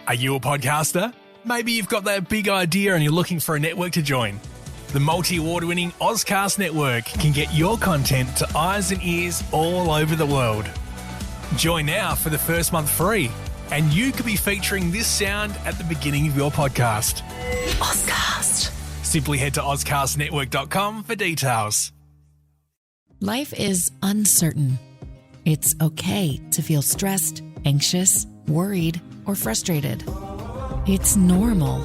Are you a podcaster? Maybe you've got that big idea and you're looking for a network to join. The multi-award-winning Ozcast Network can get your content to eyes and ears all over the world. Join now for the first month free, and you could be featuring this sound at the beginning of your podcast. Ozcast. Simply head to ozcastnetwork.com for details. Life is uncertain. It's okay to feel stressed, anxious, worried, or frustrated. It's normal.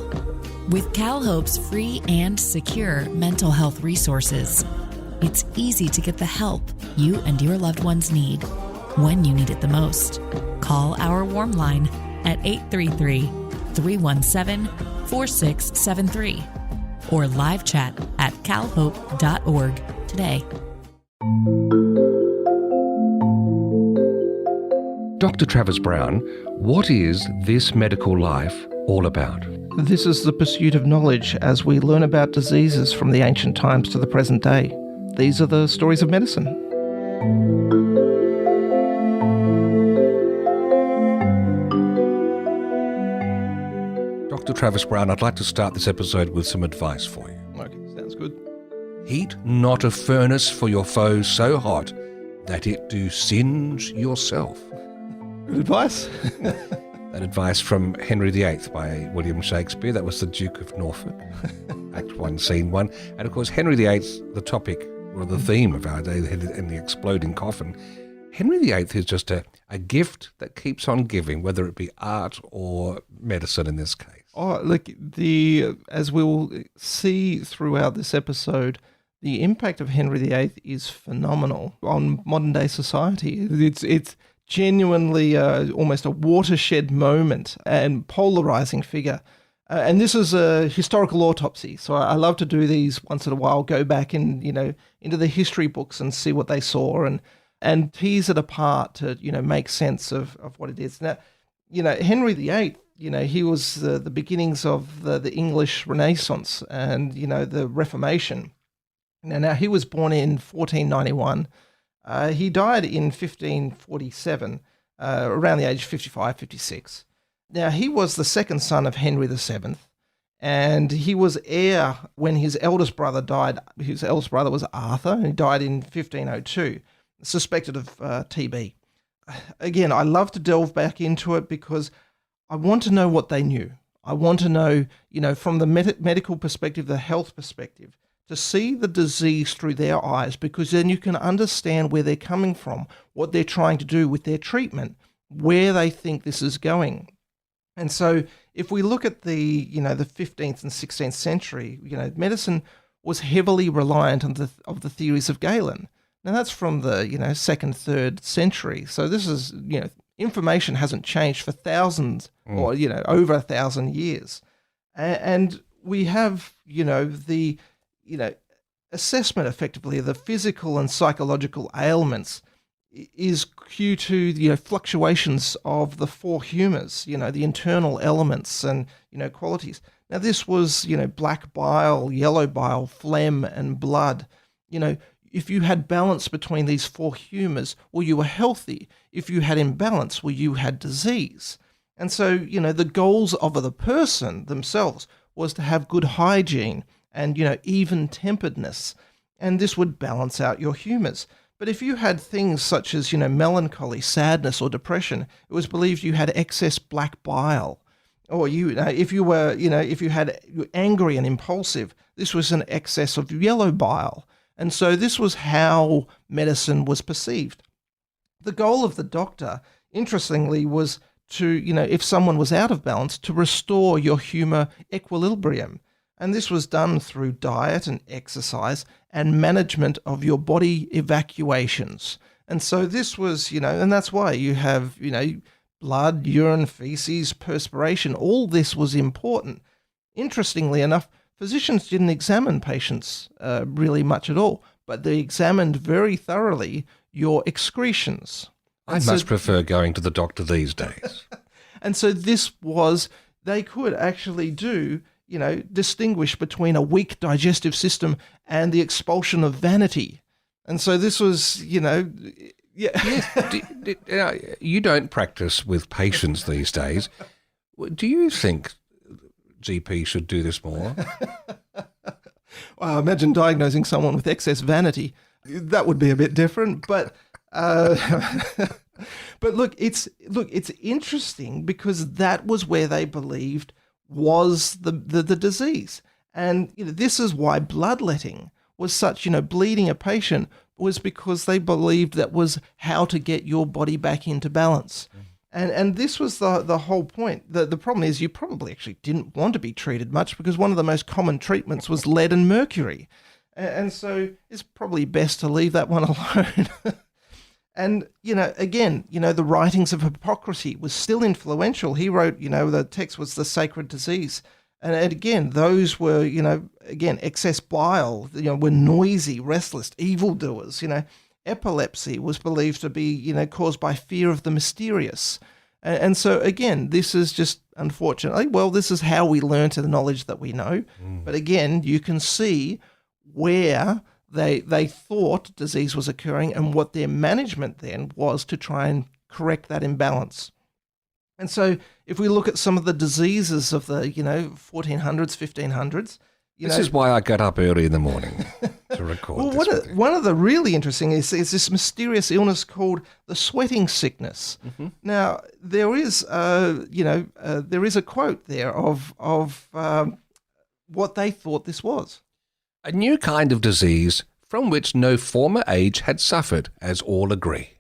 With CalHope's free and secure mental health resources, it's easy to get the help you and your loved ones need when you need it the most. Call our warm line at 833-317-4673 or live chat at calhope.org today. Dr. Travis Brown, what is This Medical Life all about? This is the pursuit of knowledge as we learn about diseases from the ancient times to the present day. These are the stories of medicine. Dr. Travis Brown, I'd like to start this episode with some advice for you. Okay, sounds good. Heat not a furnace for your foe so hot that it do singe yourself. Good advice. That advice from Henry VIII by William Shakespeare. That was the Duke of Norfolk, Act 1, Scene 1. And of course, Henry VIII, the topic or the theme of our day in the exploding coffin. Henry VIII is just a gift that keeps on giving, whether it be art or medicine in this case. Oh, look, as we'll see throughout this episode, the impact of Henry VIII is phenomenal on modern day society. It's genuinely almost a watershed moment and polarizing figure. And this is a historical autopsy. So I love to do these once in a while, go back in, into the history books and see what they saw and tease it apart to, make sense of what it is. Now, Henry VIII, he was the beginnings of the English Renaissance and, the Reformation. Now he was born in 1491. He died in 1547, around the age of 55, 56. Now, he was the second son of Henry VII, and he was heir when his eldest brother died. His eldest brother was Arthur, and he died in 1502, suspected of TB. Again, I love to delve back into it because I want to know what they knew. I want to know, from the medical perspective, the health perspective, to see the disease through their eyes, because then you can understand where they're coming from, what they're trying to do with their treatment, where they think this is going. And so if we look at the 15th and 16th century, medicine was heavily reliant on the theories of Galen. Now that's from the, 2nd, 3rd century. So this is, information hasn't changed for thousands or, over 1,000 years. And we have, the assessment effectively of the physical and psychological ailments is due to the fluctuations of the four humours, the internal elements and qualities. Now this was black bile, yellow bile, phlegm, and blood. If you had balance between these four humours, well, you were healthy. If you had imbalance, well, you had disease. And so the goals of the person themselves was to have good hygiene and even-temperedness, and this would balance out your humours. But if you had things such as, melancholy, sadness, or depression, it was believed you had excess black bile. Or if you had angry and impulsive, this was an excess of yellow bile. And so this was how medicine was perceived. The goal of the doctor, interestingly, was to, if someone was out of balance, to restore your humour equilibrium. And this was done through diet and exercise and management of your body evacuations. And so this was, and that's why you have, blood, urine, feces, perspiration. All this was important. Interestingly enough, physicians didn't examine patients really much at all, but they examined very thoroughly your excretions. I must prefer going to the doctor these days. And so they could actually do, distinguish between a weak digestive system and the expulsion of vanity. And so this was, yeah. Yes. You don't practice with patients these days. Do you think GP should do this more? Well, imagine diagnosing someone with excess vanity. That would be a bit different, but but look, it's interesting because that was where they believed was the disease, and this is why bloodletting was such. Bleeding a patient was because they believed that was how to get your body back into balance. And this was the whole point. The problem is you probably actually didn't want to be treated much because one of the most common treatments was lead and mercury. And so it's probably best to leave that one alone. And, again, the writings of Hippocrates was still influential. He wrote, the text was the sacred disease. And again, those were, excess bile, were noisy, restless, evildoers, Epilepsy was believed to be, caused by fear of the mysterious. And so, again, this is just, unfortunately, this is how we learn to the knowledge that we know. But again, you can see where they thought disease was occurring and what their management then was to try and correct that imbalance. And so if we look at some of the diseases of the, 1400s, 1500s, this is why I get up early in the morning to record this. One of the really interesting is this mysterious illness called the sweating sickness. Mm-hmm. Now, there is a quote there of what they thought this was. A new kind of disease from which no former age had suffered, as all agree.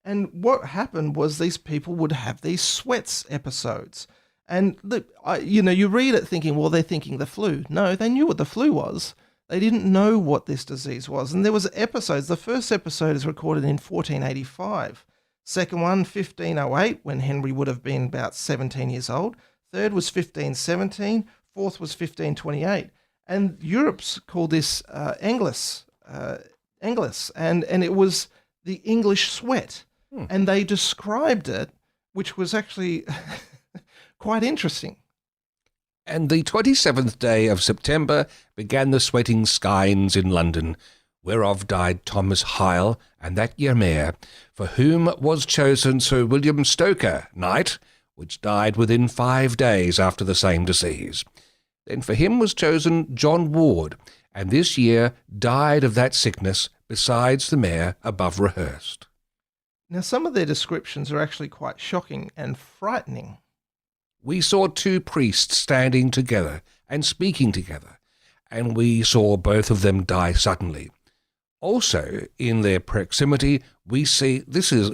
And what happened was these people would have these sweats episodes. And look, you read it thinking, they're thinking the flu. No, they knew what the flu was. They didn't know what this disease was. And there was episodes. The first episode is recorded in 1485. Second one, 1508, when Henry would have been about 17 years old. Third was 1517. Fourth was 1528. And Europe's called this Anglis, and it was the English sweat. And they described it, which was actually quite interesting. And the 27th day of September began the sweating skynes in London, whereof died Thomas Hyle, and that year mayor, for whom was chosen Sir William Stoker, knight, which died within 5 days after the same disease. Then for him was chosen John Ward, and this year died of that sickness, besides the mayor above rehearsed. Now, some of their descriptions are actually quite shocking and frightening. We saw 2 priests standing together and speaking together, and we saw both of them die suddenly. Also, in their proximity, we see, this is,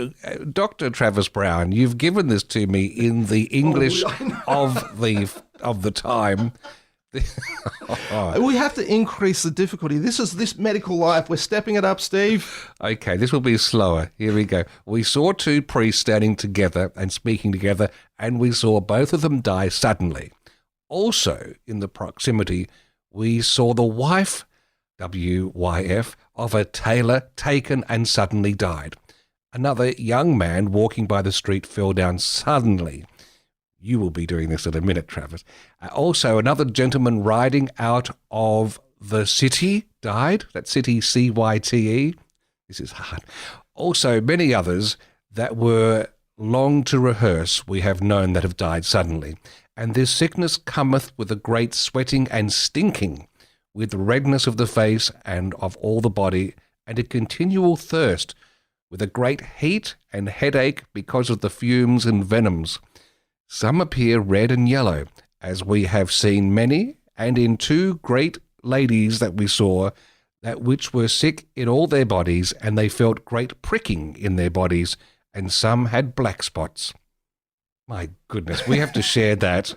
Dr. Travis Brown, you've given this to me in the English of the time. We have to increase the difficulty. This medical life. We're stepping it up, Steve. Okay, this will be slower. Here we go. We saw 2 priests standing together and speaking together, and we saw both of them die suddenly. Also, in the proximity, we saw the wife, WYF, of a tailor taken and suddenly died. Another young man walking by the street fell down suddenly. You will be doing this in a minute, Travis. Also, another gentleman riding out of the city died. That city, CYTE. This is hard. Also, many others that were long to rehearse we have known that have died suddenly. And this sickness cometh with a great sweating and stinking, with redness of the face and of all the body, and a continual thirst, with a great heat and headache because of the fumes and venoms. Some appear red and yellow, as we have seen many, and in 2 great ladies that we saw, that which were sick in all their bodies, and they felt great pricking in their bodies, and some had black spots. My goodness, we have to share that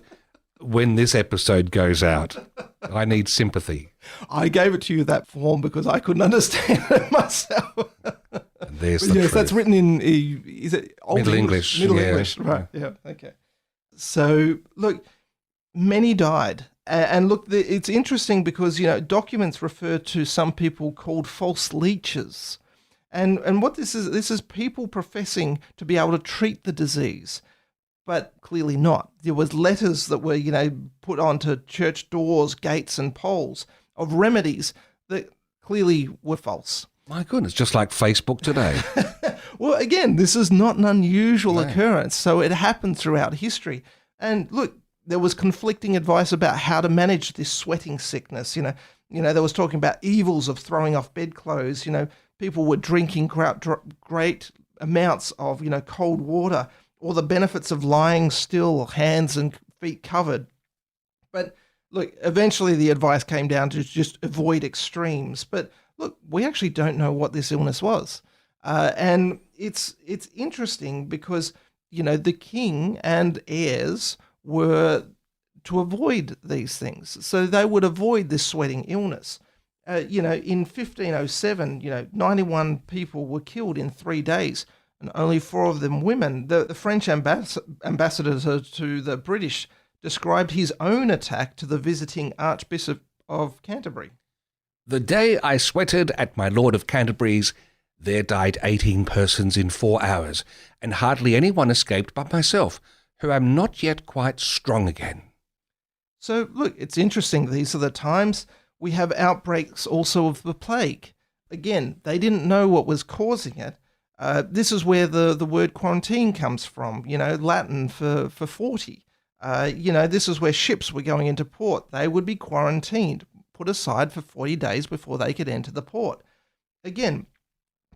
when this episode goes out. I need sympathy. I gave it to you that form because I couldn't understand it myself. And there's the yes, truth. That's written in, is it Old Middle English? Middle yeah. English, right, yeah, okay. So, look, many died. And look, it's interesting because, documents refer to some people called false leeches. And what this is people professing to be able to treat the disease, but clearly not. There was letters that were, put onto church doors, gates and poles of remedies that clearly were false. My goodness, just like Facebook today. Well, again, this is not an unusual occurrence, so it happened throughout history. And look, there was conflicting advice about how to manage this sweating sickness. There was talking about evils of throwing off bedclothes. People were drinking great amounts of, cold water, or the benefits of lying still, hands and feet covered. But look, eventually the advice came down to just avoid extremes. But look, we actually don't know what this illness was. And it's interesting because, the king and heirs were to avoid these things. So they would avoid this sweating illness. In 1507, 91 people were killed in 3 days, and only 4 of them women. The French ambassador to the British described his own attack to the visiting Archbishop of Canterbury. The day I sweated at my Lord of Canterbury's, there died 18 persons in 4 hours, and hardly anyone escaped but myself, who am not yet quite strong again. So, look, it's interesting. These are the times. We have outbreaks also of the plague. Again, they didn't know what was causing it. This is where the word quarantine comes from, Latin for 40. This is where ships were going into port. They would be quarantined, put aside for 40 days before they could enter the port. Again,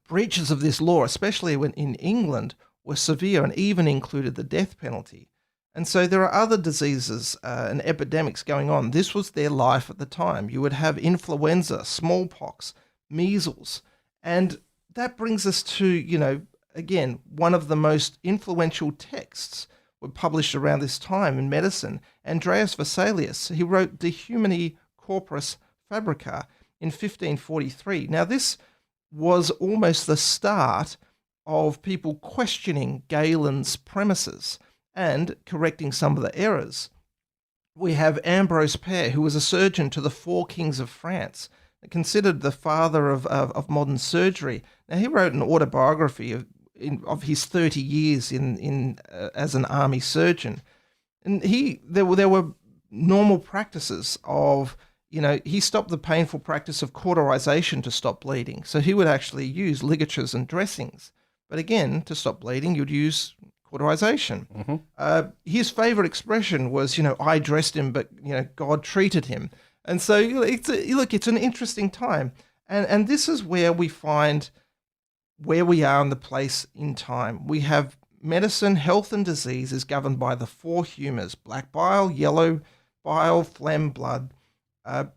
breaches of this law, especially when in England, were severe and even included the death penalty. And so there are other diseases and epidemics going on. This was their life at the time. You would have influenza, smallpox, measles. And that brings us to, again, one of the most influential texts were published around this time in medicine. Andreas Vesalius, he wrote De Humani Corporis Fabrica in 1543. Now, this was almost the start of people questioning Galen's premises and correcting some of the errors. We have Ambrose Pare, who was a surgeon to the 4 kings of France, considered the father of modern surgery. Now, he wrote an autobiography of his 30 years as an army surgeon. And there were normal practices of, he stopped the painful practice of cauterization to stop bleeding. So he would actually use ligatures and dressings. But again, to stop bleeding, you'd use cauterization. Mm-hmm. His favorite expression was, I dressed him, but, God treated him. And so, it's an interesting time. And this is where we find where we are in the place in time. We have medicine, health, and disease is governed by the 4 humours: black bile, yellow bile, phlegm, blood. A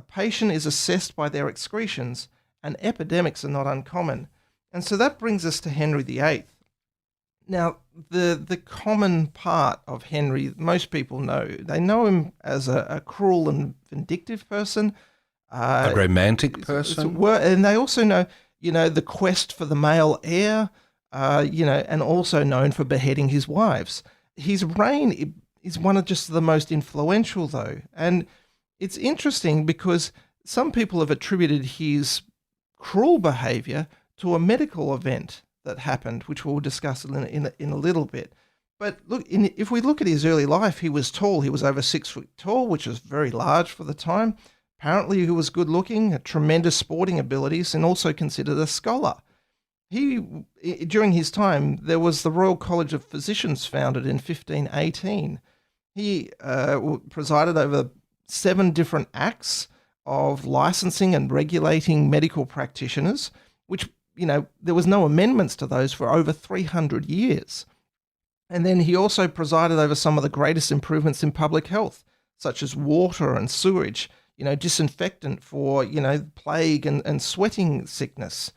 patient is assessed by their excretions, and epidemics are not uncommon. And so that brings us to Henry VIII. Now, the common part of Henry, most people know. They know him as a cruel and vindictive person. A romantic person. And they also know, the quest for the male heir, and also known for beheading his wives. His reign is one of just the most influential, though. And it's interesting because some people have attributed his cruel behavior to a medical event that happened, which we'll discuss in a little bit. But look, if we look at his early life, he was tall. He was over 6 foot tall, which was very large for the time. Apparently, he was good looking, had tremendous sporting abilities, and also considered a scholar. During his time, there was the Royal College of Physicians founded in 1518. He presided over 7 different acts of licensing and regulating medical practitioners, which, there was no amendments to those for over 300 years. And then he also presided over some of the greatest improvements in public health, such as water and sewage, disinfectant for, plague and sweating sickness.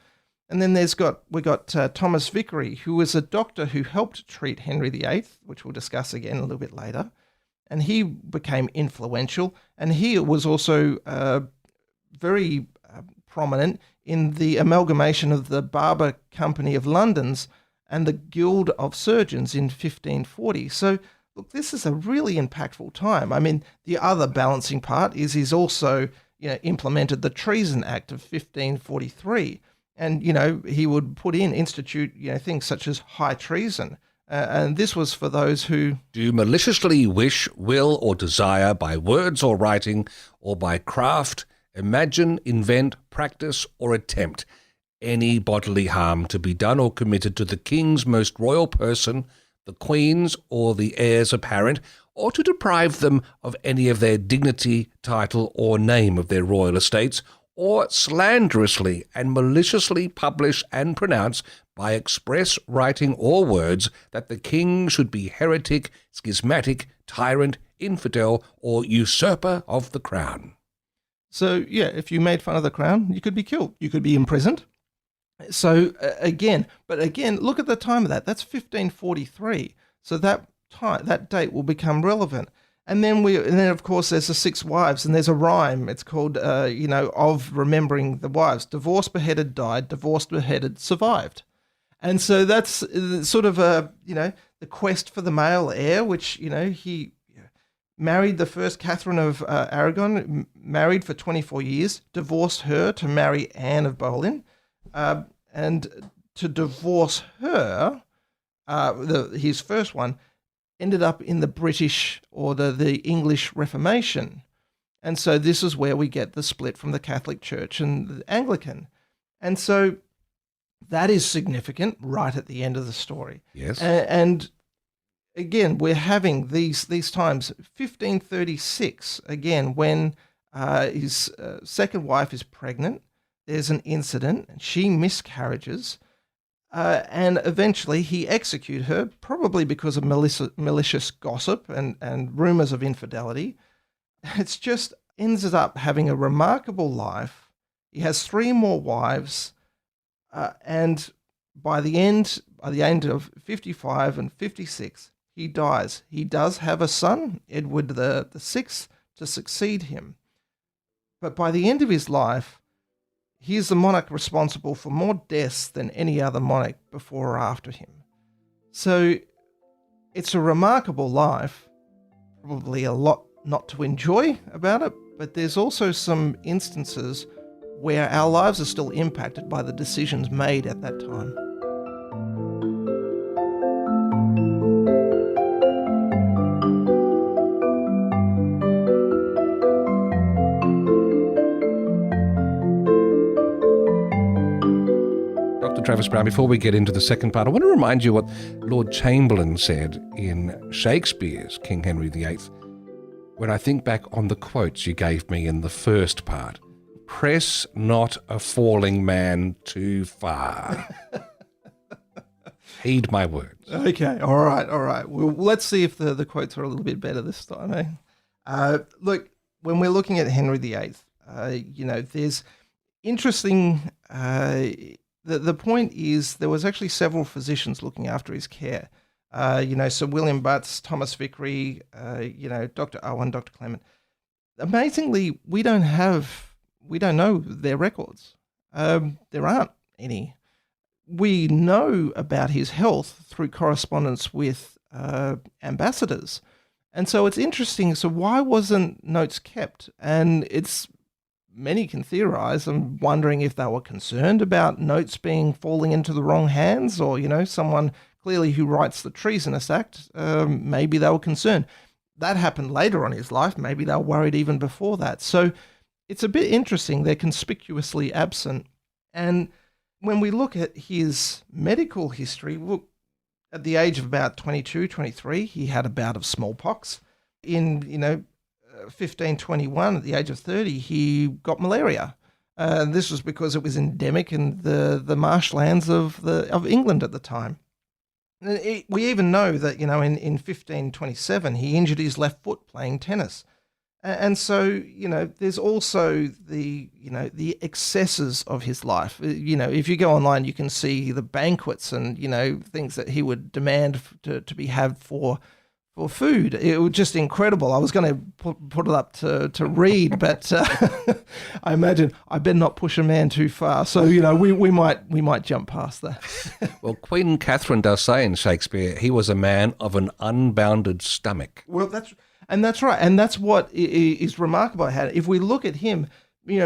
And then we got Thomas Vickery, who was a doctor who helped treat Henry VIII, which we'll discuss again a little bit later. And he became influential, and he was also very prominent in the amalgamation of the Barber Company of London's and the Guild of Surgeons in 1540. So, look, this is a really impactful time. I mean, the other balancing part is he's also, implemented the Treason Act of 1543. And, he would institute, things such as high treason. And this was for those who do maliciously wish, will, or desire by words or writing, or by craft, imagine, invent, practice, or attempt any bodily harm to be done or committed to the king's most royal person, the queen's or the heir's apparent, or to deprive them of any of their dignity, title, or name of their royal estates, or slanderously and maliciously publish and pronounce by express writing or words that the king should be heretic, schismatic, tyrant, infidel, or usurper of the crown. So, yeah, if you made fun of the crown, you could be killed. You could be imprisoned. So, again, look at the time of that. That's 1543. So that date will become relevant. And then of course there's the 6 wives, and there's a rhyme. It's called of remembering the wives. Divorced, beheaded, died. Divorced, beheaded, survived. And so that's sort of the quest for the male heir, which he married the first Catherine of Aragon, married for 24 years, divorced her to marry Anne of Boleyn, and to divorce her, his first one, ended up in the British or the English Reformation. And so this is where we get the split from the Catholic Church and the Anglican. And so that is significant right at the end of the story. Yes. And again, we're having these times. 1536, again, when his second wife is pregnant, there's an incident, and she miscarriages, and eventually he executes her, probably because of malicious gossip and rumors of infidelity. It's just ends up having a remarkable life. He has 3 more wives, and by the end of 55 and 56, he dies. He does have a son, Edward the Sixth, to succeed him. But by the end of his life, he is the monarch responsible for more deaths than any other monarch before or after him. So it's a remarkable life, probably a lot not to enjoy about it, but there's also some instances where our lives are still impacted by the decisions made at that time. Travis Brown, before we get into the second part, I want to remind you what Lord Chamberlain said in Shakespeare's King Henry VIII, when I think back on the quotes you gave me in the first part. Press not a falling man too far. Heed my words. Okay, all right. Well, let's see if the quotes are a little bit better this time, eh? Look, when we're looking at Henry VIII, there's interesting... The point is there was actually several physicians looking after his care. Sir William Butts, Thomas Vickery, Dr. Owen, Dr. Clement. Amazingly, we don't know their records. There aren't any. We know about his health through correspondence with ambassadors. And so it's interesting. So why wasn't notes kept? And many can theorize. I'm wondering if they were concerned about notes falling into the wrong hands, or, someone clearly who writes the treasonous act, maybe they were concerned. That happened later on in his life. Maybe they were worried even before that. So it's a bit interesting. They're conspicuously absent. And when we look at his medical history, look, at the age of about 22, 23, he had a bout of smallpox. In, 1521, at the age of 30, he got malaria. This was because it was endemic in the marshlands of England at the time. We even know that, in 1527, he injured his left foot playing tennis. And so, there's also the excesses of his life. If you go online, you can see the banquets and, things that he would demand to be had for food. It was just incredible. I was going to put it up to read, but I imagine I better not push a man too far. So, we might jump past that. Well, Queen Catherine does say in Shakespeare, he was a man of an unbounded stomach. Well, that's right. And that's what is remarkable. If we look at him,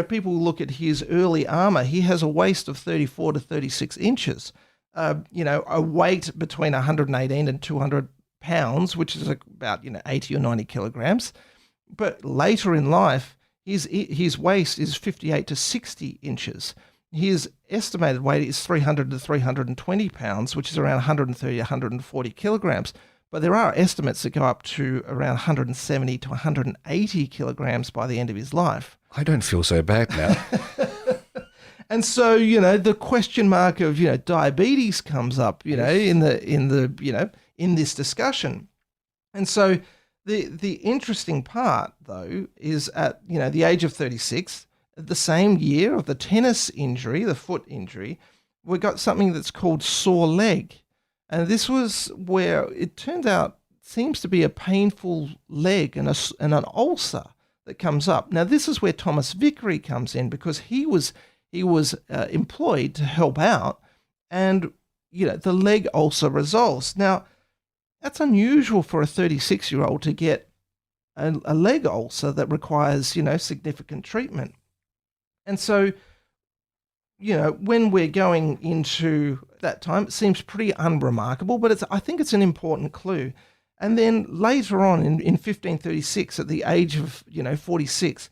people look at his early armor, he has a waist of 34 to 36 inches, a weight between 118 and 200 pounds, which is about 80 or 90 kilograms. But later in life, his waist is 58 to 60 inches. His estimated weight is 300 to 320 pounds, which is around 130 to 140 kilograms. but there are estimates that go up to around 170 to 180 kilograms by the end of his life. I don't feel so bad now. And so, the question mark of, diabetes comes up, in this discussion. And so the interesting part, though, is at, the age of 36, the same year of the tennis injury, the foot injury, we got something that's called sore leg. And this was where it turns out seems to be a painful leg and an ulcer that comes up. Now, this is where Thomas Vickery comes in, because he was employed to help out, and the leg ulcer resolves. Now, that's unusual for a 36-year-old to get a leg ulcer that requires significant treatment. And so, when we're going into that time, it seems pretty unremarkable, but I think it's an important clue. And then later on in 1536, at the age of 46,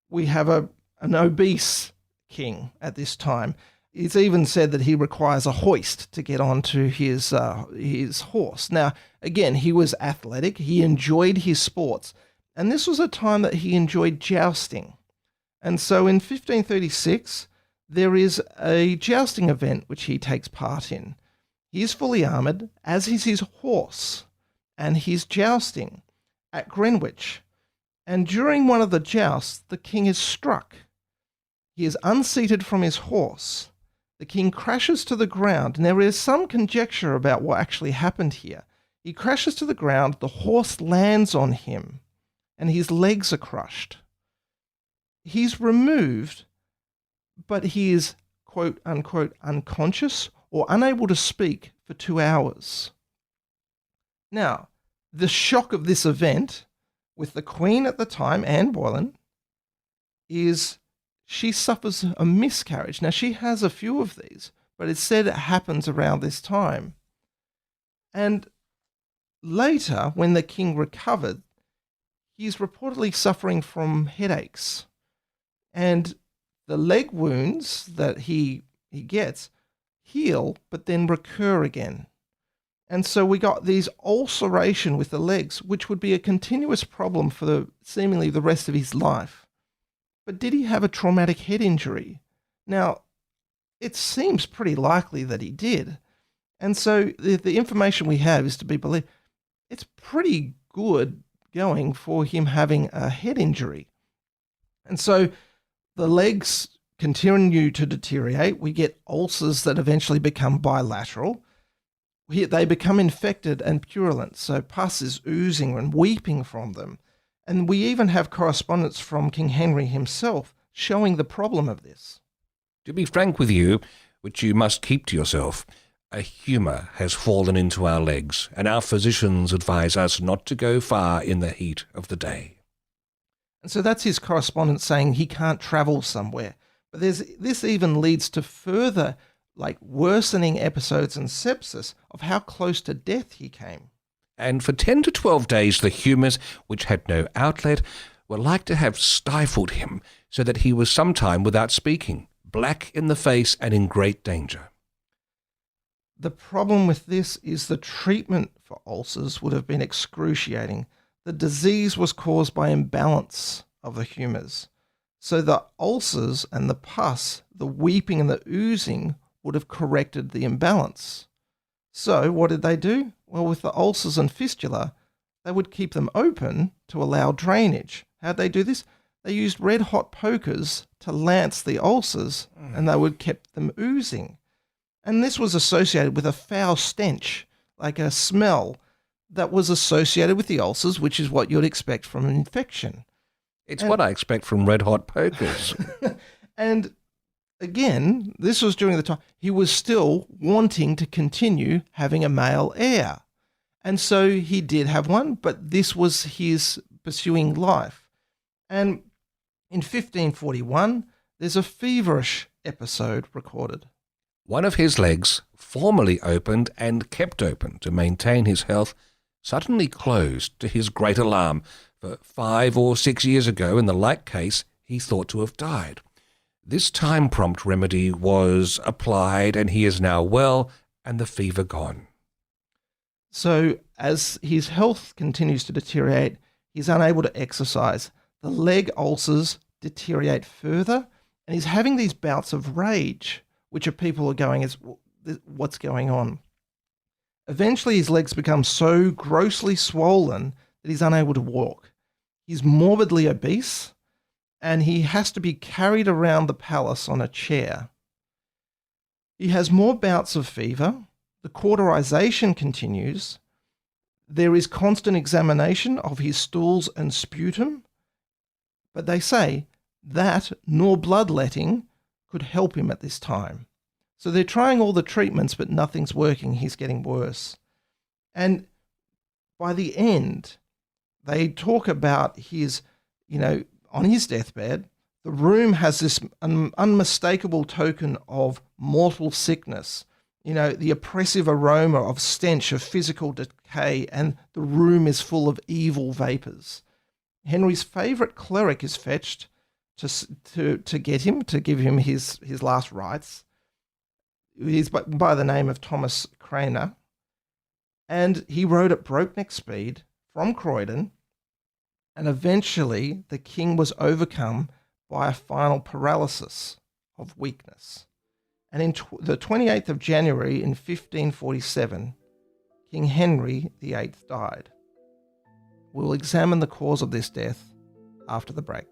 we have an obese king at this time. It's even said that he requires a hoist to get onto his horse. Now, again, he was athletic. He enjoyed his sports. And this was a time that he enjoyed jousting. And so in 1536, there is a jousting event which he takes part in. He is fully armoured, as is his horse, and he's jousting at Greenwich. And during one of the jousts, the king is struck. He is unseated from his horse. The king crashes to the ground, and there is some conjecture about what actually happened here. He crashes to the ground, the horse lands on him, and his legs are crushed. He's removed, but he is, quote unquote, unconscious or unable to speak for 2 hours. Now, the shock of this event with the Queen at the time, Anne Boleyn, is she suffers a miscarriage. Now, she has a few of these, but it's said it happens around this time. And later, when the king recovered, he's reportedly suffering from headaches. And the leg wounds that he gets heal, but then recur again. And so we got these ulceration with the legs, which would be a continuous problem for seemingly the rest of his life. But did he have a traumatic head injury? Now, it seems pretty likely that he did. And so the information we have is to be believed. It's pretty good going for him having a head injury. And so the legs continue to deteriorate. We get ulcers that eventually become bilateral. They become infected and purulent, so pus is oozing and weeping from them. And we even have correspondence from King Henry himself showing the problem of this. To be frank with you, which you must keep to yourself, a humour has fallen into our legs, and our physicians advise us not to go far in the heat of the day. And so that's his correspondence saying he can't travel somewhere. But this even leads to further worsening episodes and sepsis of how close to death he came. And for 10 to 12 days, the humours, which had no outlet, were like to have stifled him, so that he was sometime without speaking, black in the face and in great danger. The problem with this is the treatment for ulcers would have been excruciating. The disease was caused by imbalance of the humours. So the ulcers and the pus, the weeping and the oozing, would have corrected the imbalance. So what did they do? Well, with the ulcers and fistula, they would keep them open to allow drainage. How'd they do this? They used red-hot pokers to lance the ulcers, and they would keep them oozing. And this was associated with a foul stench, like a smell that was associated with the ulcers, which is what you'd expect from an infection. It's what I expect from red-hot pokers. And again, this was during the time he was still wanting to continue having a male heir. And so he did have one, but this was his pursuing life. And in 1541, there's a feverish episode recorded. One of his legs, formerly opened and kept open to maintain his health, suddenly closed to his great alarm, for 5 or 6 years ago, in the like case, he thought to have died. This time-prompt remedy was applied, and he is now well, and the fever gone. So as his health continues to deteriorate, he's unable to exercise. The leg ulcers deteriorate further, and he's having these bouts of rage, which are people are going, what's going on? Eventually, his legs become so grossly swollen that he's unable to walk. He's morbidly obese, and he has to be carried around the palace on a chair. He has more bouts of fever. The cauterization continues. There is constant examination of his stools and sputum, but they say that nor bloodletting could help him at this time. So they're trying all the treatments, but nothing's working. He's getting worse. And by the end, they talk about his, on his deathbed, the room has this unmistakable token of mortal sickness, the oppressive aroma of stench of physical decay, and the room is full of evil vapors. Henry's favourite cleric is fetched to get him, to give him his last rites. He's by the name of Thomas Cranmer, and he rode at breakneck speed from Croydon, and eventually the king was overcome by a final paralysis of weakness. And in the 28th of January in 1547, King Henry VIII died. We'll examine the cause of this death after the break.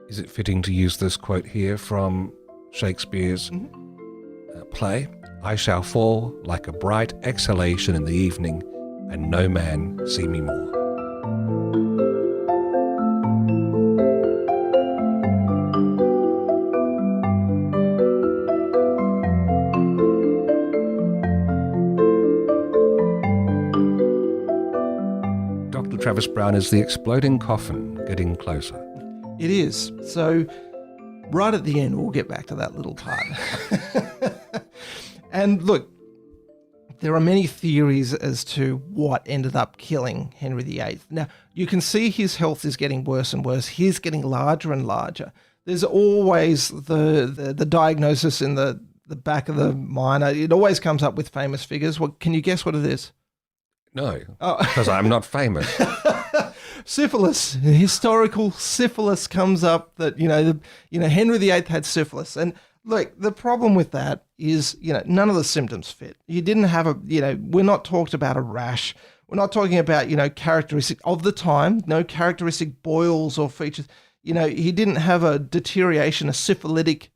Is it fitting to use this quote here from Shakespeare's play? I shall fall like a bright exhalation in the evening, and no man see me more. Dr. Travis Brown, is the exploding coffin getting closer? It is. So right at the end, we'll get back to that little part. And look, there are many theories as to what ended up killing Henry VIII. Now, you can see his health is getting worse and worse. He's getting larger and larger. There's always the diagnosis in the back of the mind. It always comes up with famous figures. Well, can you guess what it is? No, because I'm not famous. Syphilis, historical syphilis comes up that, Henry VIII had syphilis. And look, the problem with that is, none of the symptoms fit. You didn't have we're not talked about a rash. We're not talking about, characteristic of the time, no characteristic boils or features. He didn't have a deterioration, a syphilitic,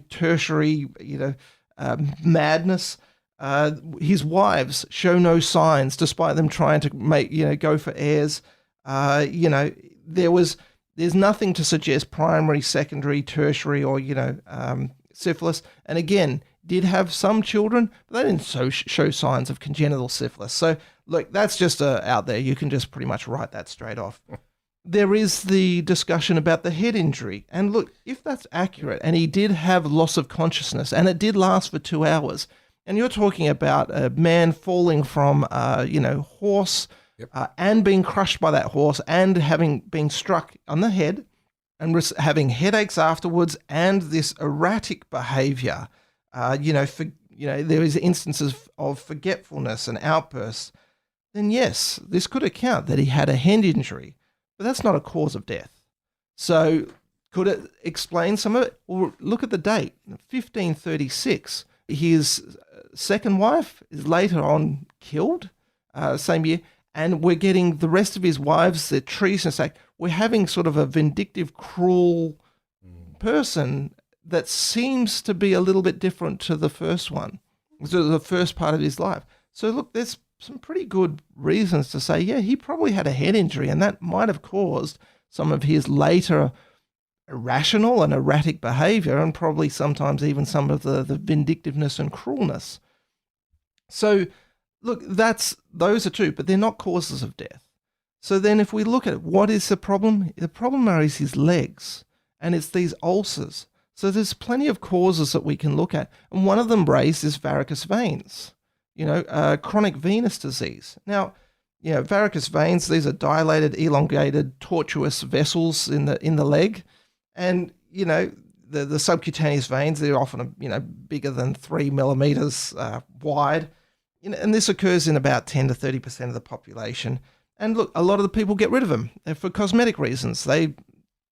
tertiary, madness. His wives show no signs, despite them trying to go for heirs. There's nothing to suggest primary, secondary, tertiary, or syphilis. And again, did have some children, but they didn't show signs of congenital syphilis. So look, that's just out there. You can just pretty much write that straight off. There is the discussion about the head injury. And look, if that's accurate, and he did have loss of consciousness, and it did last for 2 hours, and you're talking about a man falling from, horse, yep, and being crushed by that horse, and having been struck on the head, and having headaches afterwards, and this erratic behaviour. There is instances of forgetfulness and outbursts. Then yes, this could account that he had a head injury, but that's not a cause of death. So could it explain some of it? Well, look at the date, 1536. His second wife is later on killed, same year, and we're getting the rest of his wives, the treasonous act. We're having sort of a vindictive, cruel person that seems to be a little bit different to the first one, to the first part of his life. So look, there's some pretty good reasons to say, yeah, he probably had a head injury, and that might have caused some of his later irrational and erratic behavior, and probably sometimes even some of the vindictiveness and cruelness. So look, those are two, but they're not causes of death. So then if we look at what is the problem is his legs, and it's these ulcers. So there's plenty of causes that we can look at, and one of them raised is varicose veins, chronic venous disease. Now, varicose veins, these are dilated, elongated, tortuous vessels in the leg, and the subcutaneous veins, they're often bigger than 3 millimeters wide. and this occurs in about 10 to 30% of the population. And look, a lot of the people get rid of them for cosmetic reasons. They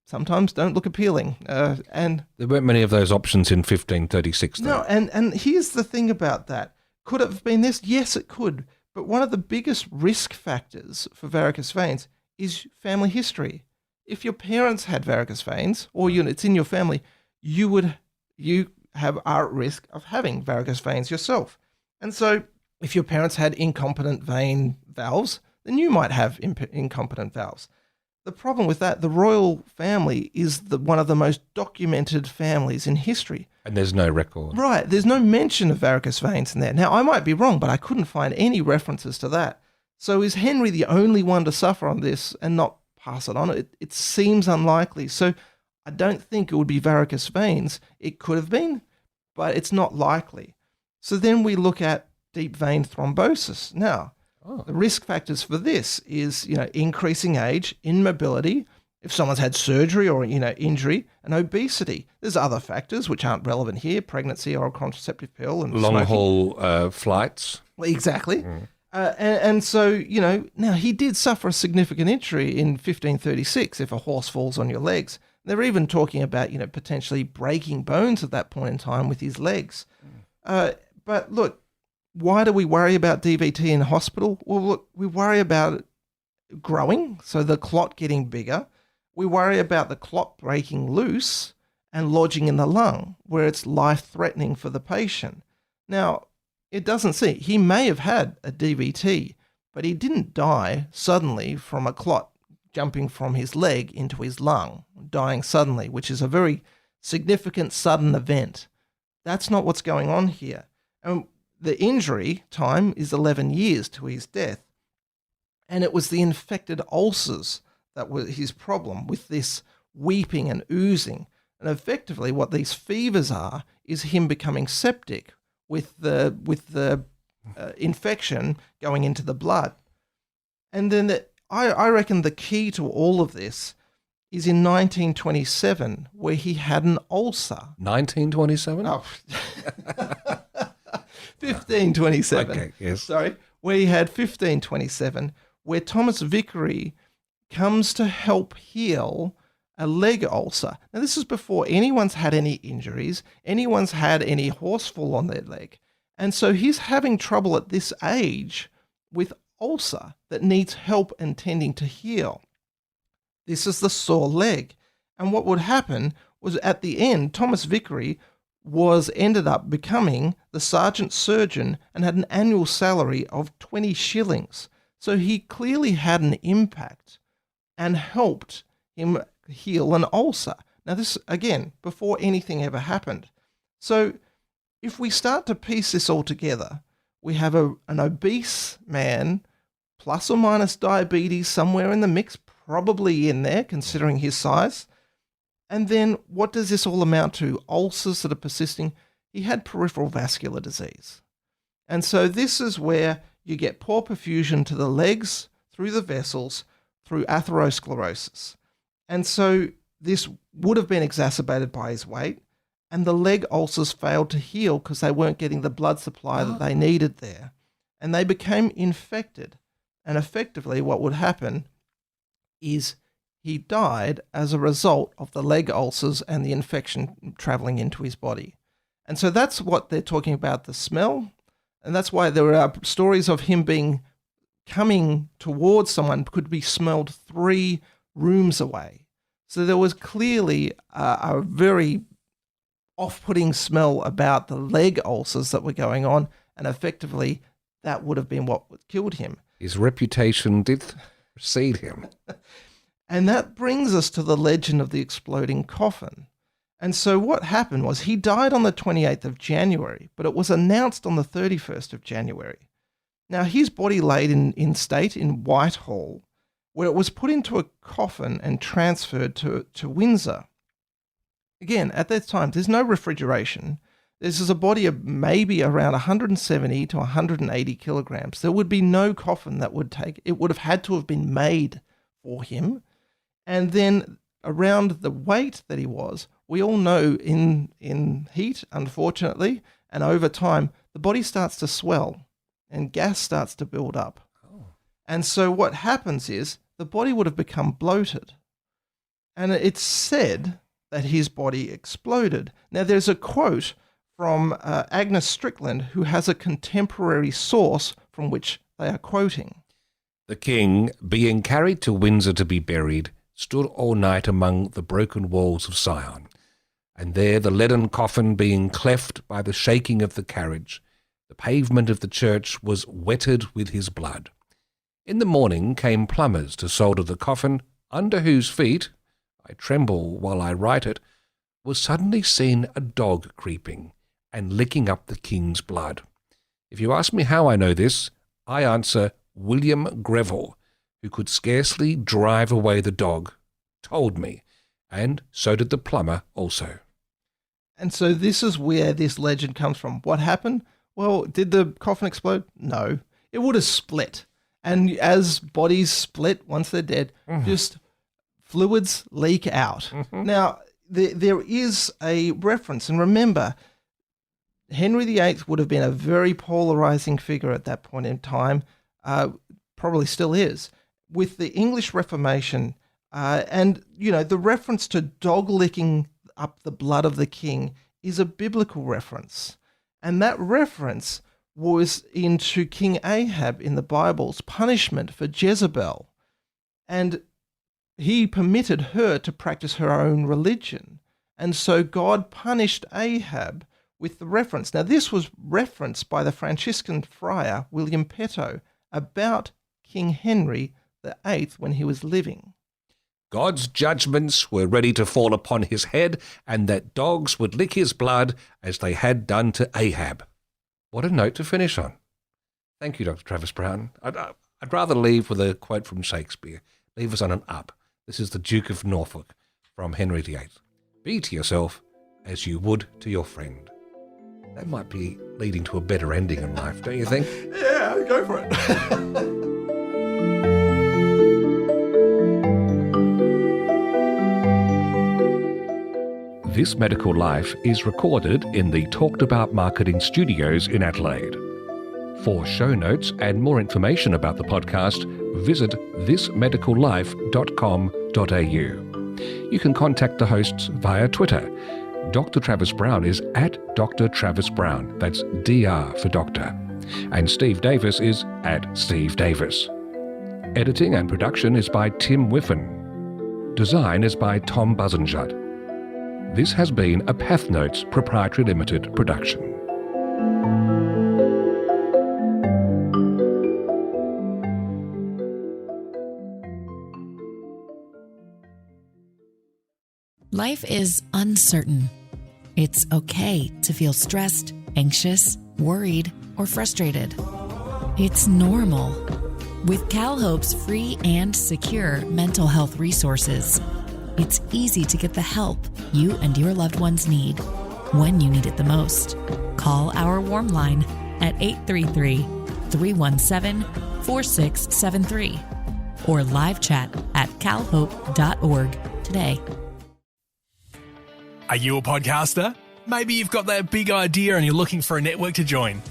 sometimes don't look appealing. And there weren't many of those options in 1536, though. no, and here's the thing about that. Could it have been this? Yes, it could. But one of the biggest risk factors for varicose veins is family history. If your parents had varicose veins, or it's in your family, you are at risk of having varicose veins yourself. And so if your parents had incompetent vein valves, then you might have incompetent valves. The problem with that, the royal family is one of the most documented families in history. And there's no record. Right. There's no mention of varicose veins in there. Now, I might be wrong, but I couldn't find any references to that. So is Henry the only one to suffer on this and not pass it on? It seems unlikely. So I don't think it would be varicose veins. It could have been, but it's not likely. So then we look at deep vein thrombosis. Now, the risk factors for this is, increasing age, immobility, if someone's had surgery or, injury, and obesity. There's other factors which aren't relevant here, pregnancy, oral contraceptive pill, and long-haul flights. Exactly. And so, now he did suffer a significant injury in 1536 if a horse falls on your legs. They're even talking about, potentially breaking bones at that point in time with his legs. But look, why do we worry about DVT in hospital? Well, look, we worry about it growing, so the clot getting bigger. We worry about the clot breaking loose and lodging in the lung, where it's life-threatening for the patient. Now, it doesn't say, he may have had a DVT, but he didn't die suddenly from a clot jumping from his leg into his lung, dying suddenly, which is a very significant sudden event. That's not what's going on here. And the injury time is 11 years to his death. And it was the infected ulcers that were his problem, with this weeping and oozing. And effectively what these fevers are is him becoming septic with the infection going into the blood. And then I reckon the key to all of this is in 1927, where he had an ulcer. 1927? Oh. 1527. Okay, yes. Sorry. Where he had 1527, where Thomas Vickery comes to help heal a leg ulcer. Now, this is before anyone's had any injuries, anyone's had any horse fall on their leg. And so he's having trouble at this age with ulcer that needs help and tending to heal. This is the sore leg. And what would happen was, at the end, Thomas Vickery ended up becoming the sergeant surgeon and had an annual salary of 20 shillings. So he clearly had an impact and helped him heal an ulcer. Now this, again, before anything ever happened. So if we start to piece this all together, we have an obese man, plus or minus diabetes somewhere in the mix, probably in there considering his size. And then what does this all amount to? Ulcers that are persisting. He had peripheral vascular disease. And so this is where you get poor perfusion to the legs, through the vessels, through atherosclerosis. And so this would have been exacerbated by his weight, and the leg ulcers failed to heal because they weren't getting the blood supply that they needed there. And they became infected. And effectively what would happen is he died as a result of the leg ulcers and the infection traveling into his body. And so that's what they're talking about, the smell. And that's why there are stories of him coming towards someone could be smelled 3 rooms away. So there was clearly a very off-putting smell about the leg ulcers that were going on, and effectively that would have been what killed him. His reputation did precede him. And that brings us to the legend of the exploding coffin. And so what happened was he died on the 28th of January, but it was announced on the 31st of January. Now, his body laid in state in Whitehall, where it was put into a coffin and transferred to Windsor. Again, at that time, there's no refrigeration. This is a body of maybe around 170 to 180 kilograms. There would be no coffin that would take, it would have had to have been made for him. And then around the weight that he was, we all know in heat, unfortunately, and over time, the body starts to swell. and gas starts to build up. And so what happens is the body would have become bloated. And it's said that his body exploded. Now, there's a quote from Agnes Strickland, who has a contemporary source from which they are quoting. The king, being carried to Windsor to be buried, stood all night among the broken walls of Sion. And there the leaden coffin being cleft by the shaking of the carriage, the pavement of the church was wetted with his blood. In the morning came plumbers to solder the coffin, under whose feet, I tremble while I write it, was suddenly seen a dog creeping and licking up the king's blood. If you ask me how I know this, I answer William Greville, who could scarcely drive away the dog, told me, and so did the plumber also. And so this is where this legend comes from. What happened? Well, did the coffin explode? No. It would have split. And as bodies split once they're dead, just fluids leak out. Now, there is a reference. And remember, Henry VIII would have been a very polarizing figure at that point in time, probably still is, with the English Reformation. And, you know, the reference to dog licking up the blood of the king is a biblical reference. And that reference was into King Ahab in the Bible's punishment for Jezebel. And he permitted her to practice her own religion. And so God punished Ahab with the reference. Now, this was referenced by the Franciscan friar William Petto about King Henry VIII when he was living. God's judgments were ready to fall upon his head, and that dogs would lick his blood as they had done to Ahab. What a note to finish on. Thank you, Dr. Travis Brown. I'd rather leave with a quote from Shakespeare. Leave us on an up. This is the Duke of Norfolk from Henry VIII. Be to yourself as you would to your friend. That might be leading to a better ending in life, don't you think? Yeah, go for it. This Medical Life is recorded in the Talked About Marketing Studios in Adelaide. For show notes and more information about the podcast, visit thismedicallife.com.au. You can contact the hosts via Twitter. Dr. Travis Brown is at Dr. Travis Brown. That's DR for doctor. And Steve Davis is at Steve Davis. Editing and production is by Tim Whiffen. Design is by Tom Buzenjut. This has been a PathNotes Proprietary Limited production. Life is uncertain. It's okay to feel stressed, anxious, worried, or frustrated. It's normal. With CalHope's free and secure mental health resources, it's easy to get the help you and your loved ones need when you need it the most. Call our warm line at 833-317-4673 or live chat at calhope.org today. Are you a podcaster? Maybe you've got that big idea and you're looking for a network to join.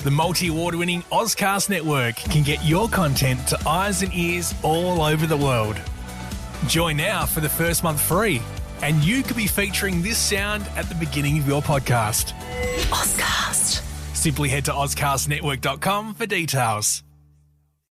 The multi-award-winning Ozcast Network can get your content to eyes and ears all over the world. Join now for the first month free, and you could be featuring this sound at the beginning of your podcast. Ozcast. Simply head to ozcastnetwork.com for details.